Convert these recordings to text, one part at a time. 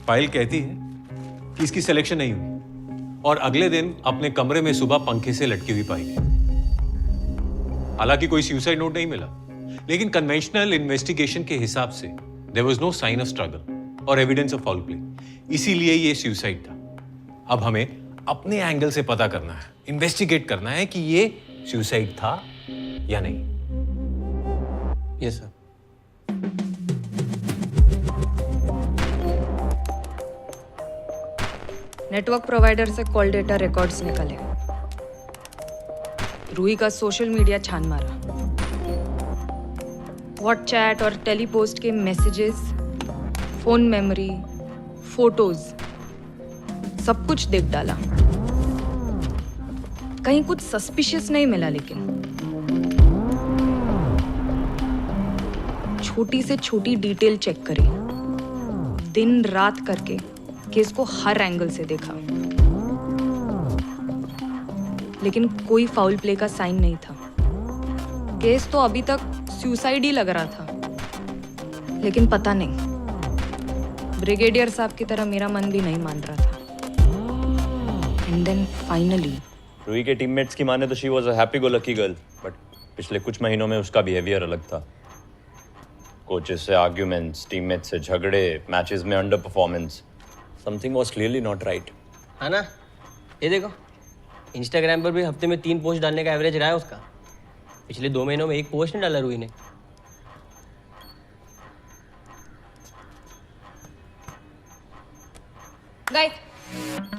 File कहती है कि इसकी सिलेक्शन नहीं हुई और अगले दिन अपने कमरे में सुबह पंखे से लटकी हुई पाई गई। हालांकि कोई सुसाइड नोट नहीं मिला, लेकिन कन्वेंशनल इन्वेस्टिगेशन के हिसाब से there was no sign of struggle और एविडेंस ऑफ फाउल प्ले, इसीलिए ये सुसाइड था। अब हमें अपने एंगल से पता करना है, इन्वेस्टिगेट करना है कि ये सुसाइड था या नहीं। Yes sir. नेटवर्क प्रोवाइडर से कॉल डेटा रिकॉर्ड्स निकले। रूही का सोशल मीडिया छान मारा, व्हाट्सचैट और टेलीपोस्ट के मैसेजेस, फोन मेमोरी, फोटोज, सब कुछ देख डाला। कहीं कुछ सस्पिशियस नहीं मिला, लेकिन छोटी से छोटी डिटेल चेक करी, दिन रात करके केस को हर एंगल से देखा, लेकिन कोई फाउल प्ले का साइन नहीं था। केस तो अभी तक सुसाइड ही लग रहा था, लेकिन पता नहीं, ब्रिगेडियर साहब की तरह मेरा मन भी नहीं मान रहा था। एंड देन फाइनली रूही के टीममेट्स की माने तो she was a happy go lucky girl, but पिछले कुछ महीनों में उसका बिहेवियर अलग था। कोचेस से आर्ग्यूमेंट्स, टीममेट्स से झगड़े, मैचेस में under performance, something was clearly not right. हाँ ना, ये देखो इंस्टाग्राम पर भी हफ्ते में 3 पोस्ट डालने का एवरेज रहा है उसका। पिछले 2 महीनों में 1 पोस्ट नहीं डाला रूही ने। गाइस,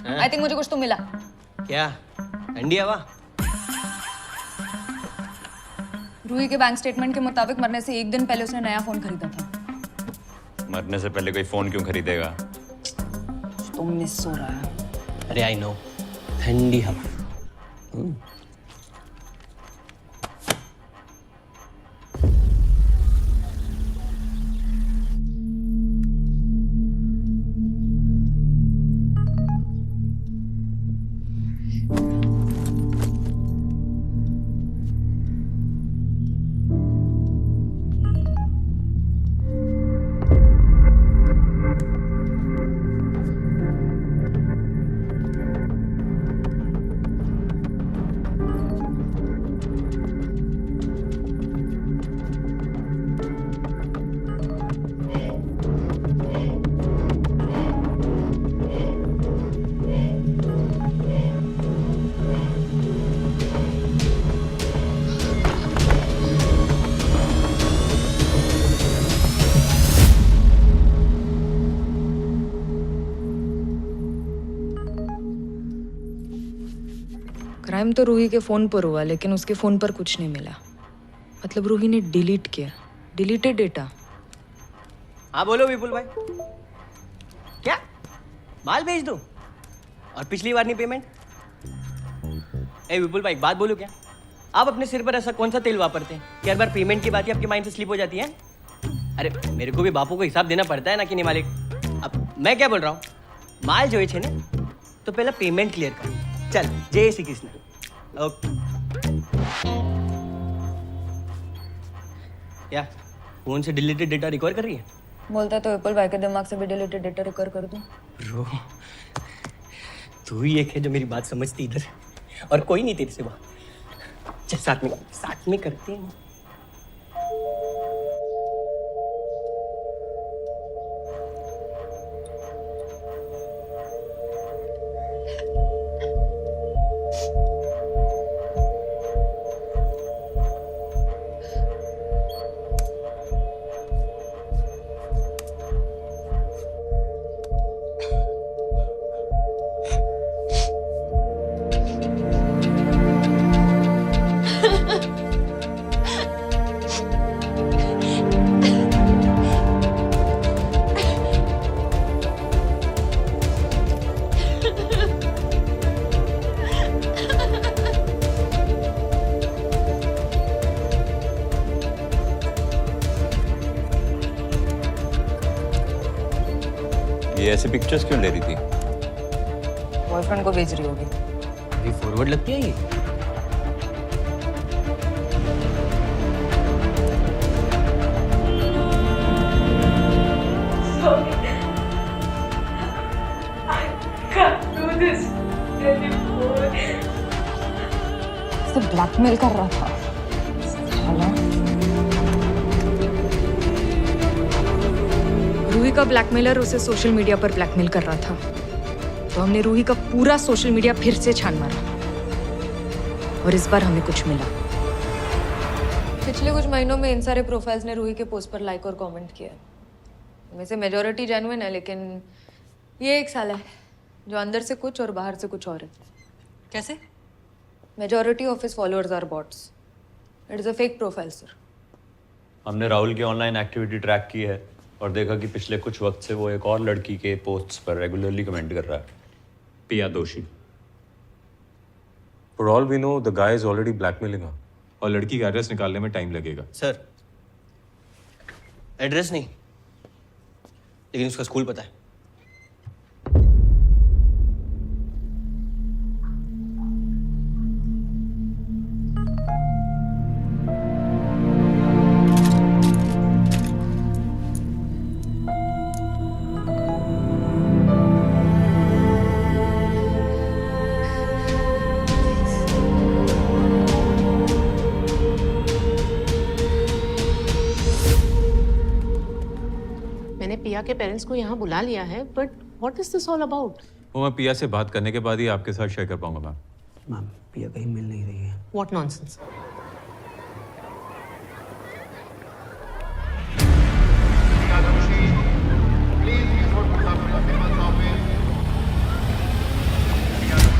आई थिंक मुझे कुछ तो मिला। क्या? ठंडी हवा? रूही के बैंक स्टेटमेंट के मुताबिक मरने से 1 दिन पहले उसने नया फोन खरीदा था। मरने से पहले कोई फोन क्यों खरीदेगा? तुम मिस हो रहा है। अरे आई नो, ठंडी हवा। क्राइम तो रूही के फोन पर हुआ, लेकिन उसके फोन पर कुछ नहीं मिला। मतलब रूही ने डिलीट किया, डिलीटेड डेटा। हाँ बोलो विपुल भाई। क्या माल भेज दूं? और पिछली बार नहीं पेमेंट? ए विपुल भाई, एक बात बोलूं क्या? आप अपने सिर पर ऐसा कौन सा तेल वापरते हैं कि हर बार पेमेंट की बात ही आपके माइंड से स्लिप हो जाती है? अरे मेरे को भी बापू को हिसाब देना पड़ता है ना कि नहीं मालिक। अब मैं क्या बोल रहा हूँ, माल जो है ने तो पहले पेमेंट क्लियर कर। चल, जय श्री कृष्ण। ओके। क्या फोन से डिलीटेड डेटा रिकवर कर रही है? बोलता तो विपुल भाई के दिमाग से भी डिलीटेड डेटा रिकवर कर दूं। ब्रो, तू ही एक है जो मेरी बात समझती इधर, और कोई नहीं तेरे सिवा। चल साथ में करते हैं। ये ऐसे पिक्चर्स क्यों ले रही थी? बॉयफ्रेंड को भेज रही होगी। अभी फॉरवर्ड लगती है ये। ब्लैकमेल कर रहा था साला। रूही का ब्लैकमेलर उसे सोशल मीडिया पर ब्लैकमेल कर रहा था, तो हमने रूही का पूरा सोशल मीडिया फिर से छान मारा और इस बार हमें कुछ मिला। पिछले कुछ महीनों में इन सारे प्रोफाइल्स ने रूही के पोस्ट पर लाइक और कमेंट किया है। इनमें से मेजॉरिटी जेन्युइन है, लेकिन ये एक साला है जो अंदर से कुछ और बाहर से कुछ और है। कैसे? Majority of his followers are bots. It is a fake profile sir. हमने राहुल की ऑनलाइन एक्टिविटी ट्रैक की है और देखा कि पिछले कुछ वक्त से वो एक और लड़की के पोस्ट्स पर रेगुलरली कमेंट कर रहा है, पिया दोषी। For all we know, the guy is already blackmailing her. और लड़की का एड्रेस निकालने में टाइम लगेगा। सर, एड्रेस नहीं, लेकिन उसका स्कूल पता है। मैंने पिया के पेरेंट्स को यहाँ बुला लिया है, but what is this all about? वो मैं पिया से बात करने के बाद ही आपके साथ शेयर कर पाऊंगा मैम। मैम, पिया कहीं मिल नहीं रही है। What nonsense.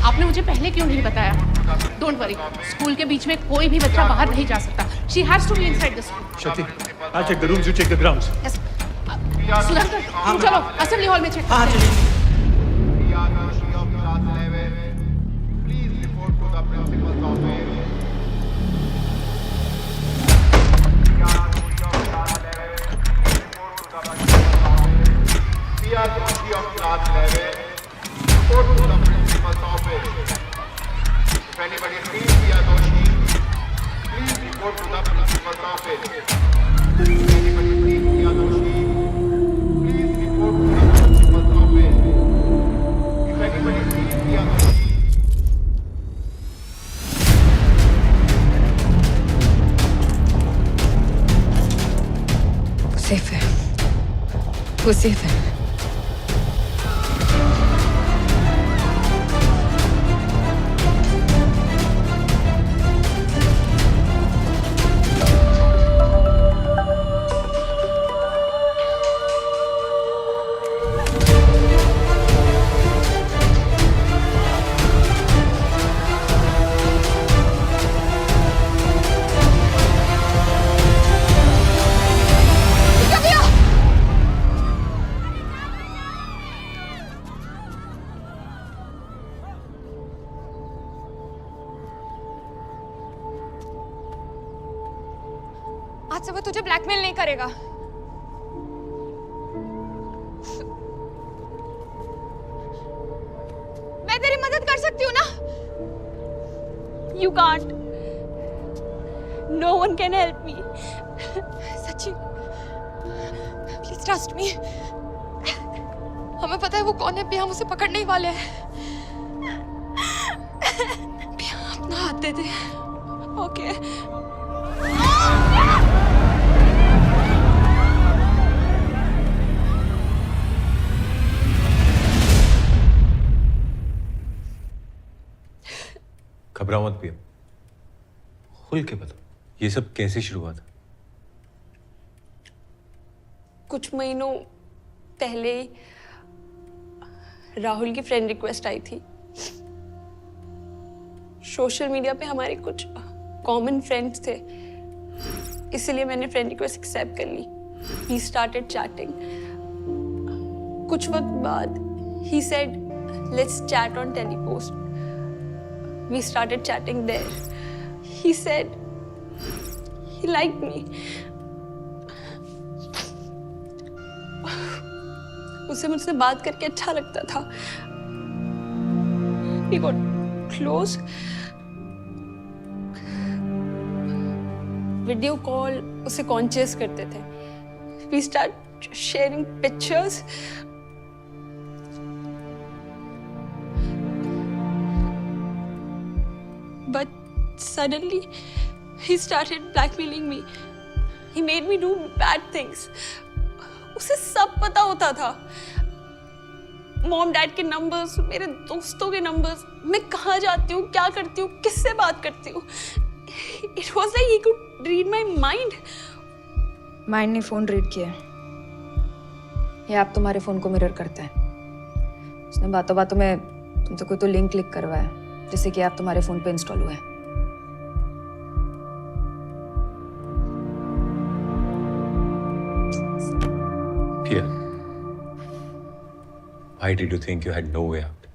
आपने मुझे पहले क्यों नहीं बताया? डोंट वरी, स्कूल के बीच में कोई भी बच्चा बाहर नहीं जा सकता। She has to be inside the school. Shakti, I'll check the rooms, you check the grounds. Yes. Sudhakar, तुम चलो असेंबली हॉल में चेक। हाँ चलिए। If anybody sees Priya Doshi, please report to the principal's office. If anybody sees Priya Doshi, please report to the principal's office. If anybody sees Priya Doshi, वो safe है, वो safe है। आज से वो तुझे ब्लैकमेल नहीं करेगा। मैं तेरी मदद कर सकती हूँ ना? You can't. No one can help me. सच्ची, प्लीज ट्रस्ट मी। हमें पता है वो कौन है, पिया हम उसे पकड़ने ही वाले हैं। पिया अपना हाथ दे दे। ओके। घबराओ मत पिया, खुल के बता, ये सब कैसे शुरू हुआ था? कुछ महीनों पहले राहुल की फ्रेंड रिक्वेस्ट आई थी। सोशल मीडिया पे हमारे कुछ कॉमन फ्रेंड्स थे, इसलिए मैंने फ्रेंड रिक्वेस्ट एक्सेप्ट कर ली। He started chatting. कुछ वक्त बाद ही said let's chat on Telepost. We started chatting there. He said he liked me. उसे मुझसे बात करके अच्छा लगता था। We got close. Video call उसे कॉन्शियस करते थे। We start sharing pictures. But suddenly he started blackmailing me. He made me do bad things. उसे सब पता होता था. मॉम डैड के नंबर्स, मेरे दोस्तों के नंबर्स, मैं कहाँ जाती हूँ, क्या करती हूँ, किससे बात करती हूँ. It was like he could read my mind. Mind ने फोन रीड किया है. ये ऐप तुम्हारे फोन को मिरर करता है. उसने बातों बातों में तुमसे कोई तो लिंक क्लिक करवाया जिससे कि ऐप तुम्हारे फोन पे इंस्टॉल हुआ है. Pia, why did you think you had no way out?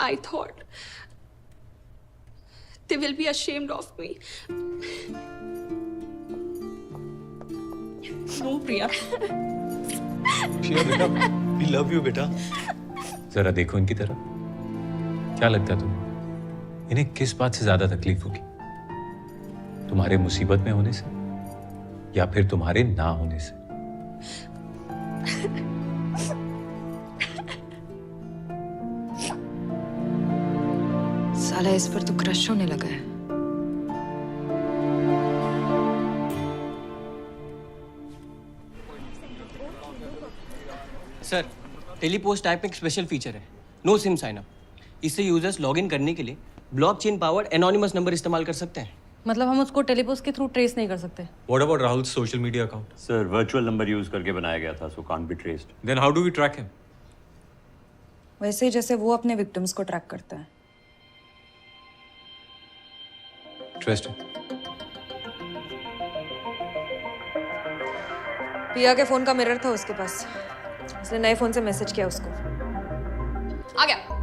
I thought they will be ashamed of me. No, Priya. Pia, बेटा, we love you, बेटा. जरा देखो इनकी तरफ. क्या लगता है तुम्हें? इन्हें किस बात से ज्यादा तकलीफ होगी? तुम्हारे मुसीबत में होने से या फिर तुम्हारे ना होने से? साला इस पर तो क्रश होने लगा है. सर, टेलीपोस्ट ऐप में एक स्पेशल फीचर है, नो सिम साइन अप. इससे यूजर्स लॉगिन करने के लिए ब्लॉकचेन पावर्ड एनोनिमस नंबर इस्तेमाल कर सकते हैं. मतलब हम उसको टेलीपोस्ट के थ्रू ट्रेस नहीं कर सकते. What about Rahul's social media account? Sir virtual number use करके बनाया गया था, so can't be traced. Then how do we track him? वैसे ही जैसे वो अपने विक्टिम्स को ट्रैक करता है. Interesting. पिया के फोन का मिरर था उसके पास. उसने नए फोन से मैसेज किया उसको. आ गया.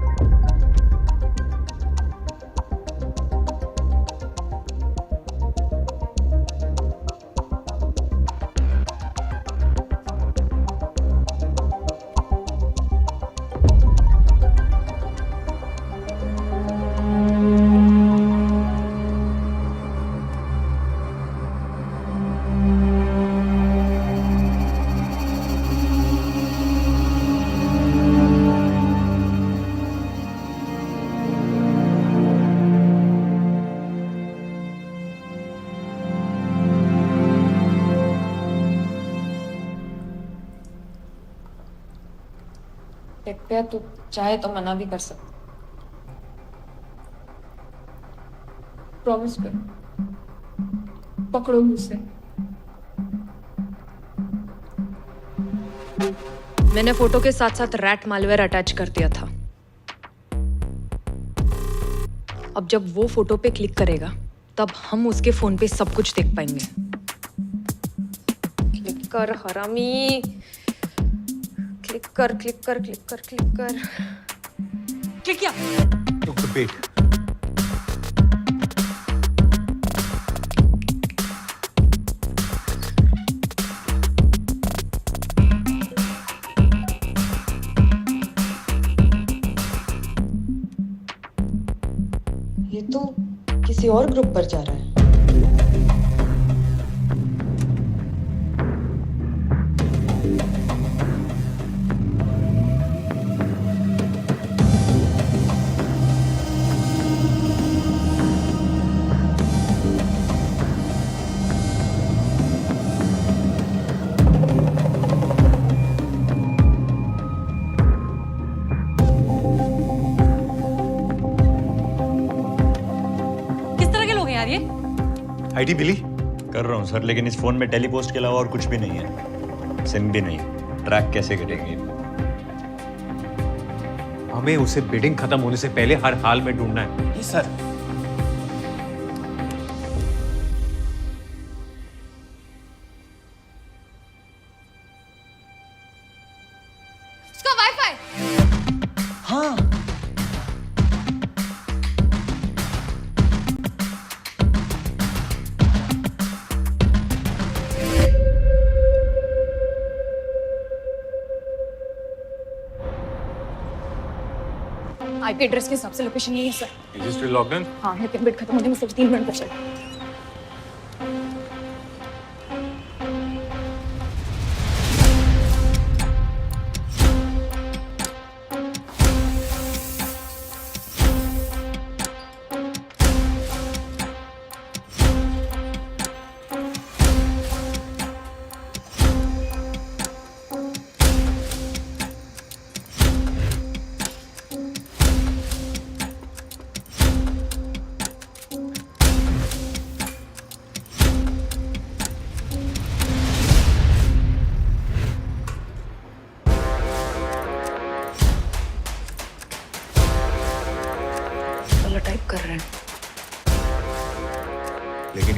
पे तू चाहे तो मना भी कर सकता. प्रॉमिस कर. पकड़ो मुझसे. मैंने फोटो के साथ साथ रैट मालवेयर अटैच कर दिया था. अब जब वो फोटो पे क्लिक करेगा तब हम उसके फोन पे सब कुछ देख पाएंगे. क्लिक कर हरामी. क्लिक कर क्लिक कर क्लिक कर क्लिक कर. क्लिक किया. Wait. ये तो किसी और ग्रुप पर जा रहा है. आईडी मिली? कर रहा हूँ सर, लेकिन इस फोन में टेलीपोस्ट के अलावा और कुछ भी नहीं है. सिम भी नहीं. ट्रैक कैसे करेंगे? हमें उसे बिडिंग खत्म होने से पहले हर हाल में ढूंढना है. जी सर. उसका वाईफाई. हाँ. आईपी एड्रेस के हिसाब से लोकेशन यही है sir. Is it still logged in? हाँ, लेकिन बिट खत्म होने में सिर्फ 3 मिनट बचे.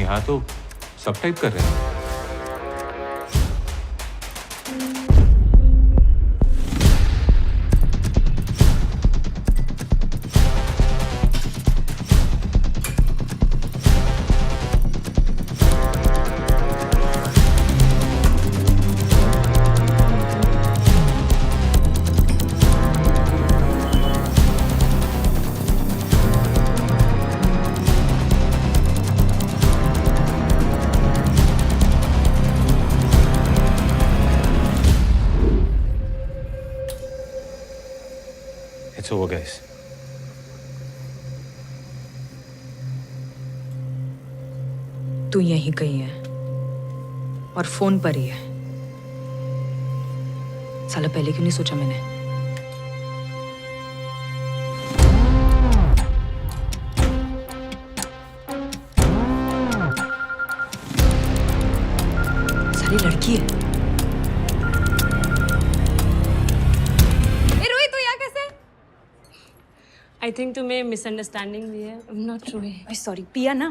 यहाँ तो सब टाइप कर रहे हैं। It's over, guys. तू यहीं कहीं है और फोन पर ही है। साला पहले क्यों नहीं सोचा मैंने? सारी लड़की है। आई थिंक तुम्हें मिसअंडरस्टैंडिंग हुई है। I am not sure. Sorry, पिया ना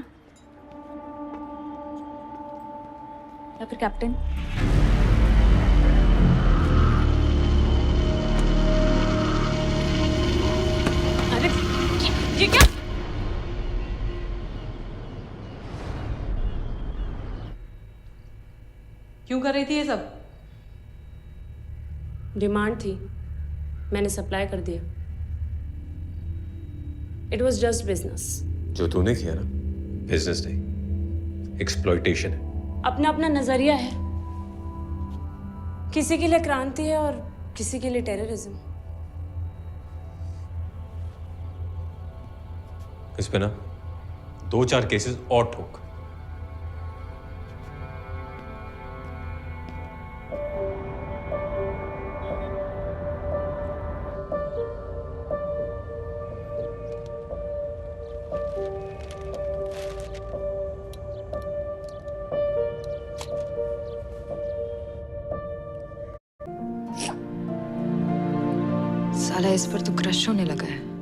या फिर कैप्टन? अरे ये क्या? क्यों कर रही थी ये सब? डिमांड थी, मैंने सप्लाई कर दिया। It was just business. जो तूने किया ना, बिजनेस नहीं, एक्सप्लॉइटेशन है। अपना अपना नजरिया है। किसी के लिए क्रांति है और किसी के लिए टेररिज्म। इस पे ना 2-4 केसेस और ठोक। साला इस पर तो क्रश होने लगा है।